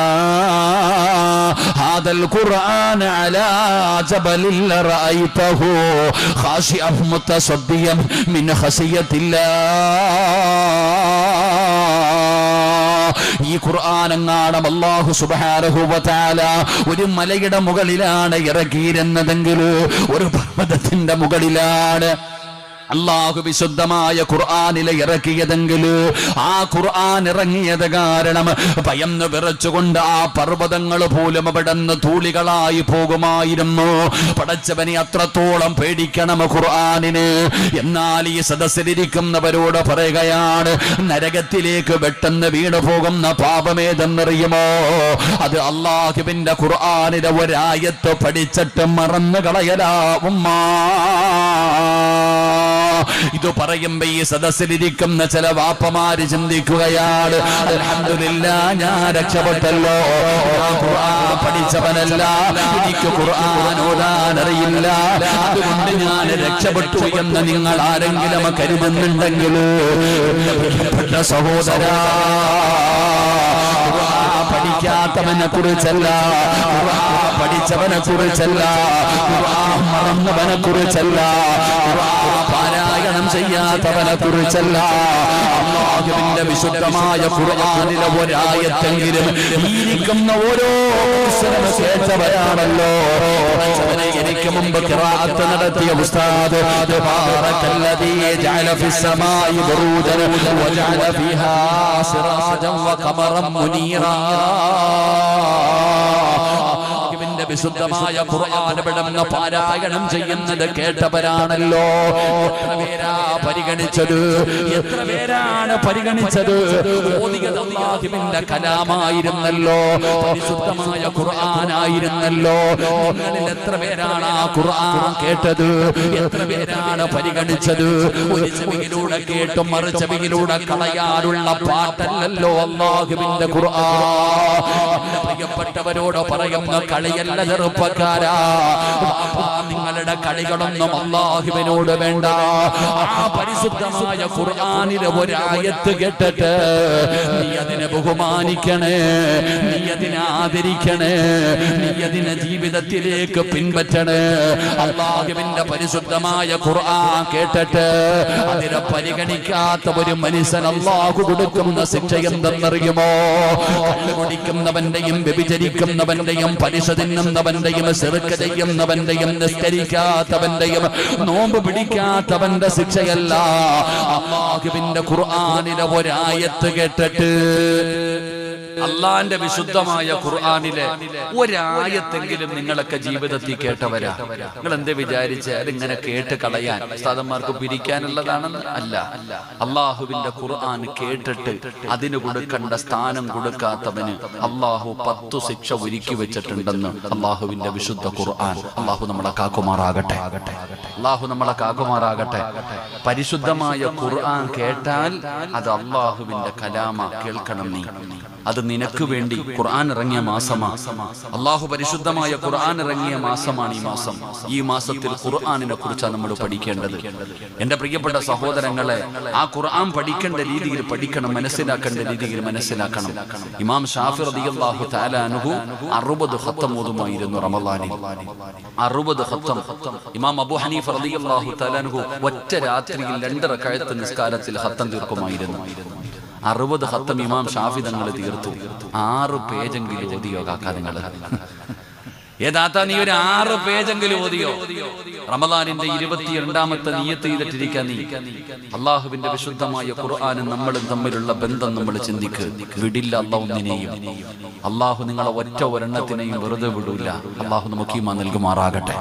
هذا القرآن على جبل لرأيته خاشعا متصديا من خشية الله. ഈ ഖുർആൻ അങ്ങാണം അല്ലാഹു സുബ്ഹാനഹു വ തആല ഒരു മലയുടെ മുകളിലാണ് ഇറക്കിയിരുന്നതെങ്കിൽ, ഒരു പർവ്വതത്തിന്റെ മുകളിലാണ്. അല്ലാഹു വിശുദ്ധമായ ഖുർആനിലെ ഇറക്കിയതെങ്കിൽ ആ ഖുർആൻ ഇറങ്ങിയത് കാരണം ഭയന്ന് വിറച്ചുകൊണ്ട് ആ പർവ്വതങ്ങൾ പോലും അവിടുന്ന് ധൂളികളായി പോകുമായിരുന്നു. പടച്ചവനെ അത്രത്തോളം പേടിക്കണം ഖുർആനിന്. എന്നാൽ ഈ സദസ്സിലിരിക്കുന്നവരോട് പറയുകയാണ്, നരകത്തിലേക്ക് പെട്ടെന്ന് വീണു പോകുന്ന പാപമേതെന്നറിയുമോ? അത് അല്ലാഹുവിന്റെ ഖുർആനിലെ ഒരായത്ത് പഠിച്ചിട്ട് മറന്നു കളയലാ ഉമ്മാ. ഇത് പറയുമ്പോ ഈ സദസ്സിലിരിക്കുന്ന ചില വാപ്പമാര് ചിന്തിക്കുകയാണ്, അൽഹംദുലില്ലാഹ് ഞാൻ രക്ഷപ്പെട്ടല്ലോ, ഖുർആൻ പഠിച്ചവനല്ല, എനിക്ക് ഖുർആൻ ഓതാൻ അറിയില്ല, അതുകൊണ്ട് ഞാൻ രക്ഷപ്പെട്ടു എന്ന് നിങ്ങൾ ആരെങ്കിലും കരുതുന്നുണ്ടെങ്കിൽ പ്രിയപ്പെട്ട സഹോദരാ, പഠിക്കാത്തവനെ കുറിച്ചല്ല, പഠിച്ചവനെ കുറിച്ചല്ല, മറന്നവനെ കുറിച്ചല്ല, പാരായണം ചെയ്യാത്തവനെ കുറിച്ചല്ല, അല്ലാഹുവിന്റെ വിശുദ്ധമായ ഖുർആനിലെ ഒരായത്തെങ്കിലും ഇരിക്കുന്ന ഓരോ കേട്ടവരാണല്ലോ. എനിക്ക് മുമ്പ് ഖിറാഅത്ത് നടത്തിയ ഉസ്താദ് തബാറകല്ലദീ ജഅല ഫിസ്സമാഇ ബുറൂജൻ വജഅല ഫീഹാ സിറാജൻ വഖമറൻ മുനീറാ. വിശുദ്ധമായ ഖുർആൻ വിടുന്ന പാരായണം ചെയ്യുന്നത് കേട്ടവരാണല്ലോ. എത്ര പേരാ പരിഗണിച്ചത്? എത്ര പേരാണ് പരിഗണിച്ചത്? ഓതിയത് അല്ലാഹുവിന്റെ കലാമായിരുന്നല്ലോ, പരിശുദ്ധമായ ഖുർആനായിരുന്നല്ലോ. നിങ്ങളിൽ എത്ര പേരാണ് ആ ഖുർആൻ കേട്ടത്? എത്ര പേരാണ് പരിഗണിച്ചത്? ഒരു ചെവിയിലൂടെ കേട്ടും മറു ചെവിയിലൂടെ കളയാനുള്ള പാട്ടല്ലല്ലോ അല്ലാഹുവിന്റെ ഖുർആൻ. പ്രിയപ്പെട്ടവരോട് പറയുന്ന കളിയല്ല ചെറുപ്പക്കാരാ, നിങ്ങളുടെ കളികളൊന്നും അല്ലാഹുവിനോട് വേണ്ട. ആ പരിശുദ്ധമായ ഖുർആനിലെ ഒരായത്ത് കേട്ടിട്ട് നീ അതിനെ ബഹുമാനിക്കണേ, നീ അതിനെ ആദരിക്കണേ, നീ അതിനെ ജീവിതത്തിലേക്ക് പിൻപറ്റണേ. അല്ലാഹുവിന്റെ പരിശുദ്ധമായ ഖുർആൻ കേട്ടിട്ട് അതിനെ പരിഗണിക്കാത്ത ഒരു മനുഷ്യൻ അല്ലാഹു കൊടുക്കുന്ന ശിക്ഷ എന്തെന്നറിയുമോ? കള്ളു കുടിക്കുന്നവന്റെയും വ്യഭിചരിക്കുന്നവന്റെയും പലിശ തിന്നുന്നവന്റെയും ശിർക്ക് ചെയ്യുന്നവന്റെയും നിസ്കരിക്കാത്തവന്റെയും നോമ്പ് പിടിക്കാത്തവന്റെ ശിക്ഷയല്ല. അല്ലാഹുവിന്റെ ഖുർആനിലെ ഒരായത്ത് കേട്ടിട്ട്, അള്ളാന്റെ വിശുദ്ധമായ ഖുർആനിലെ ഒരായത്തെങ്കിലും നിങ്ങളൊക്കെ ജീവിതത്തിൽ കേട്ടവരാ. നിങ്ങൾ എന്ത് വിചാരിച്ചാൽ ഇങ്ങനെ കേട്ട് കളയാൻ ഉസ്താദന്മാർക്ക് പിരിക്കാനുള്ളതാണെന്ന് അല്ല. അള്ളാഹുവിന്റെ ഖുർആൻ കേട്ടിട്ട് അതിന് കൊടുക്കേണ്ട സ്ഥാനം കൊടുക്കാത്തവന് അള്ളാഹു 10 ശിക്ഷ ഒരുക്കി വെച്ചിട്ടുണ്ടെന്ന് അള്ളാഹുവിന്റെ വിശുദ്ധ ഖുർആൻ. അള്ളാഹു നമ്മളെ കാക്കുമാറാകട്ടെ, അള്ളാഹു നമ്മളെ കാക്കുമാറാകട്ടെ. പരിശുദ്ധമായ ഖുർആൻ കേട്ടാൽ അത് അള്ളാഹുവിന്റെ കലാമ. കേൾക്കണം നീ, അത് നിനക്ക് വേണ്ടി ഖുർആൻ ഇറങ്ങിയ മാസമാണ്. അള്ളാഹു പരിശുദ്ധമായ ഖുർആൻ ഇറങ്ങിയ മാസമാണ് ഈ മാസം. ഈ മാസത്തിൽ ഖുർആനിനെ കുറിച്ചാണ് നമ്മൾ പഠിക്കേണ്ടത്. എന്റെ പ്രിയപ്പെട്ട സഹോദരങ്ങളെ, ആ ഖുർആൻ പഠിക്കേണ്ട രീതിയിൽ പഠിക്കണം, മനസ്സിലാക്കേണ്ട രീതിയിൽ മനസ്സിലാക്കണം. ഇമാം ഷാഫി റളിയല്ലാഹു തആല അൻഹു 60 ഖത്തം ഓതുമായിരുന്നു റമളാനിൽ. 60 ഖത്തം. ഇമാം അബൂ ഹനീഫ റളിയല്ലാഹു തആല അൻഹു ഒറ്റ രാത്രിയിൽ 2 റക്അത്ത് നിസ്കാരത്തിൽ ഖത്തം തീർക്കുമായിരുന്നു. 60 ഖത്തം ഇമാം ഷാഫി തങ്ങൾ തീർത്തു. 6 പേജെങ്കിലും ഓതിയോ കാക്കാ നിങ്ങൾ? ഏതാത്താ നീ ഒരു 6 പേജെങ്കിലും ഓതിയോ? റമളാനിന്റെ 22ാമത്തെ നിയ്യത്ത് ചെയ്തിട്ടിരിക്കാൻ നീ. അള്ളാഹുവിന്റെ വിശുദ്ധമായ ഖുർആനും നമ്മളും തമ്മിലുള്ള ബന്ധം നമ്മൾ ചിന്തിക്ക്. വിടില്ല അല്ലാഹു ഒന്നിനെയും. അള്ളാഹു നിങ്ങളെ ഒറ്റ ഒരെണ്ണത്തിനെയും വെറുതെ വിടൂല. അള്ളാഹു നമുക്ക് ഈമാൻ നൽകുമാറാകട്ടെ.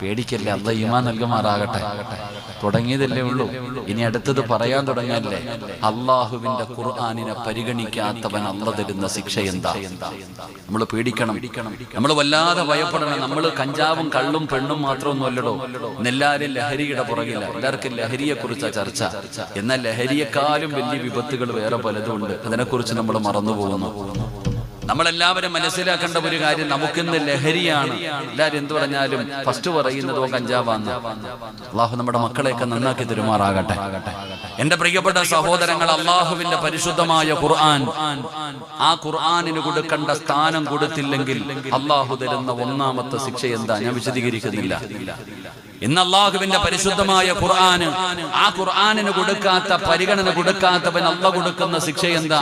പേടിക്കല്ലേ, അല്ലാഹു ഈമാൻ നൽകുമാറാകട്ടെ. തുടങ്ങിയതല്ലേ ഉള്ളൂ, ഇനി അടുത്തത് പറയാൻ തുടങ്ങല്ലേ. അള്ളാഹുവിന്റെ ഖുർആനിനെ പരിഗണിക്കാത്തവൻ അല്ലാഹു തരുന്ന ശിക്ഷ എന്താ? നമ്മൾ പേടിക്കണം, നമ്മൾ വല്ലാതെ ഭയപ്പെടണം. നമ്മൾ കഞ്ചാവും കള്ളും പെണ്ണും മാത്രമൊന്നും അല്ലടോ. എല്ലാവരും ലഹരിയുടെ പുറകില്ല. എല്ലാവർക്കും ലഹരിയെ കുറിച്ചാ ചർച്ച. എന്നാൽ ലഹരിയെക്കാളും വലിയ വിപത്തുകൾ വേറെ പലതും ഉണ്ട്. അതിനെക്കുറിച്ച് നമ്മൾ മറന്നുപോകുന്നു. നമ്മളെല്ലാവരും മനസ്സിലാക്കേണ്ട ഒരു കാര്യം, നമുക്കിന്ന് ലഹരിയാണ്. എല്ലാവരും എന്ത് പറഞ്ഞാലും ഫസ്റ്റ് പറയുന്നതോ കഞ്ചാവാന്ന്. അല്ലാഹു നമ്മുടെ മക്കളെയൊക്കെ നന്നാക്കി തരുമാറാകട്ടെ. എന്റെ പ്രിയപ്പെട്ട സഹോദരങ്ങൾ, അള്ളാഹുവിന്റെ പരിശുദ്ധമായ ഖുർആൻ, ആ ഖുർആനിന് കൊടുക്കേണ്ട സ്ഥാനം കൊടുത്തില്ലെങ്കിൽ അള്ളാഹു തരുന്ന ഒന്നാമത്തെ ശിക്ഷ എന്താ? ഞാൻ വിശദീകരിക്കുന്നില്ല. ഇന്ന് അള്ളാഹുവിന്റെ പരിശുദ്ധമായ ഖുർആന്, ആ ഖുർആനിന് കൊടുക്കാത്ത പരിഗണന കൊടുക്കാത്തവൻ അള്ളാഹ് കൊടുക്കുന്ന ശിക്ഷ എന്താ?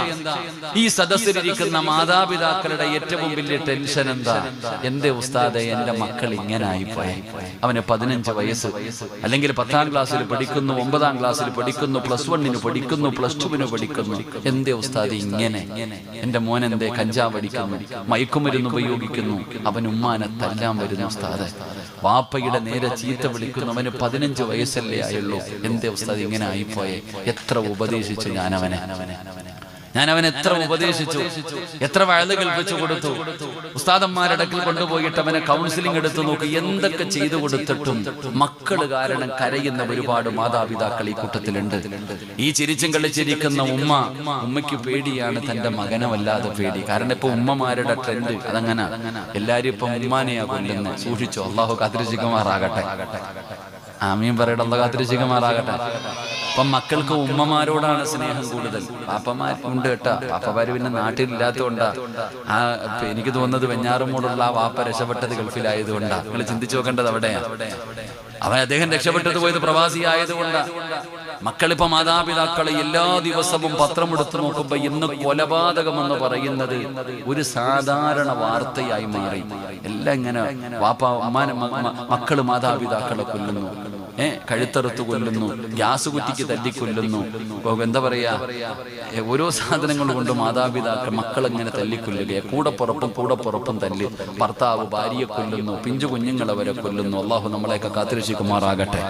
ഈ സദസ്സിലിരിക്കുന്ന മാതാപിതാക്കളുടെ ഏറ്റവും വലിയ ടെൻഷൻ എന്താ? എന്റെ ഉസ്താദെ, എന്റെ മക്കൾ ഇങ്ങനായിപ്പോയി. അവന് 15 വയസ്സ്, അല്ലെങ്കിൽ 10ാം ക്ലാസ്സിൽ പഠിക്കുന്നു, 9ാം ക്ലാസ്സിൽ പഠിക്കുന്നു, +1 പഠിക്കുന്നു, +2 പഠിക്കുന്നു. എന്റെ ഉസ്താദ് ഇങ്ങനെ? എന്റെ മോൻ എന്തേ കഞ്ചാവ് അടിക്കുന്നു, മയക്കുമരുന്ന് ഉപയോഗിക്കുന്നു, അവൻ ഉമ്മാനെ തല്ലാൻ വരുന്നു ഉസ്താദ്. വാപ്പയുടെ നേരെ ചീത്ത വിളിക്കുന്നു, അവന് 15 വയസ്സല്ലേ ആയുള്ളൂ. എന്റെ ഉസ്താദ് ഇങ്ങനെ ആയിപ്പോയെ. എത്ര ഉപദേശിച്ചു ഞാനവനെ എത്ര ഉപദേശിച്ചു, എത്ര വഴല് കൽപ്പിച്ചു കൊടുത്തു. ഉസ്താദന്മാരുടെ അടുക്കൽ കൊണ്ടുപോയിട്ട് അവനെ കൗൺസിലിംഗ് എടുത്തു നോക്കി. എന്തൊക്കെ ചെയ്തു കൊടുത്തിട്ടും മക്കള് കാരണം കരയുന്ന ഒരുപാട് മാതാപിതാക്കൾ ഈ കൂട്ടത്തിലുണ്ട്. ഈ ചിരിച്ചും കളിച്ചിരിക്കുന്ന ഉമ്മയ്ക്ക് പേടിയാണ് തന്റെ മകനെ വല്ലാതെ പേടി. കാരണം ഇപ്പൊ ഉമ്മമാരുടെ ട്രെൻഡ് അതങ്ങനെ, എല്ലാരും ഇപ്പൊ ഉമ്മാനെയാ കൊല്ലുന്നത്. സൂക്ഷിച്ചോ, അള്ളാഹു കാത്തിരക്ഷിക്കുമാറാകട്ടെ. ആമീൻ പറയട്ടെ, അള്ളാഹു കാത്തിരക്ഷിക്കുമാറാകട്ടെ. അപ്പം മക്കൾക്ക് ഉമ്മമാരോടാണ് സ്നേഹം കൂടുതൽ. പാപ്പമാരുണ്ട് കേട്ടാ, പാപ്പമാര് പിന്നെ നാട്ടിലില്ലാത്തതുകൊണ്ടാ. എനിക്ക് തോന്നുന്നത് വെഞ്ഞാറുമൂടുള്ള ആ വാപ്പ രക്ഷപ്പെട്ടത് ഗൾഫിലായതുകൊണ്ടാ. നിങ്ങൾ ചിന്തിച്ചു നോക്കേണ്ടത് അവിടെയാ. അദ്ദേഹം രക്ഷപ്പെട്ടത് പോയത് പ്രവാസി ആയതുകൊണ്ടാ. മക്കളിപ്പോ മാതാപിതാക്കളെ എല്ലാ ദിവസവും പത്രം എടുത്തു നോക്കുമ്പോ ഇന്ന് കൊലപാതകമെന്ന് പറയുന്നത് ഒരു സാധാരണ വാർത്തയായി മാറി. എല്ലാം ഇങ്ങനെ വാപ്പ മക്കള് മാതാപിതാക്കളെ കൊല്ലുന്നു, കഴുത്തറുത്ത് കൊല്ലുന്നു, ഗ്യാസ് കുറ്റിക്ക് തല്ലിക്കൊല്ലുന്നു, എന്താ പറയാ, ഓരോ സാധനങ്ങൾ കൊണ്ട് മാതാപിതാക്കൾ മക്കളെങ്ങനെ തല്ലിക്കൊല്ലുക. കൂടപ്പുറപ്പും തല്ലി, ഭർത്താവ് ഭാര്യയെ കൊല്ലുന്നു, പിഞ്ചു കുഞ്ഞുങ്ങളെ വരെ കൊല്ലുന്നു. അള്ളാഹു നമ്മളെയൊക്കെ കാത്തിരക്ഷിക്കുമാറാകട്ടെ.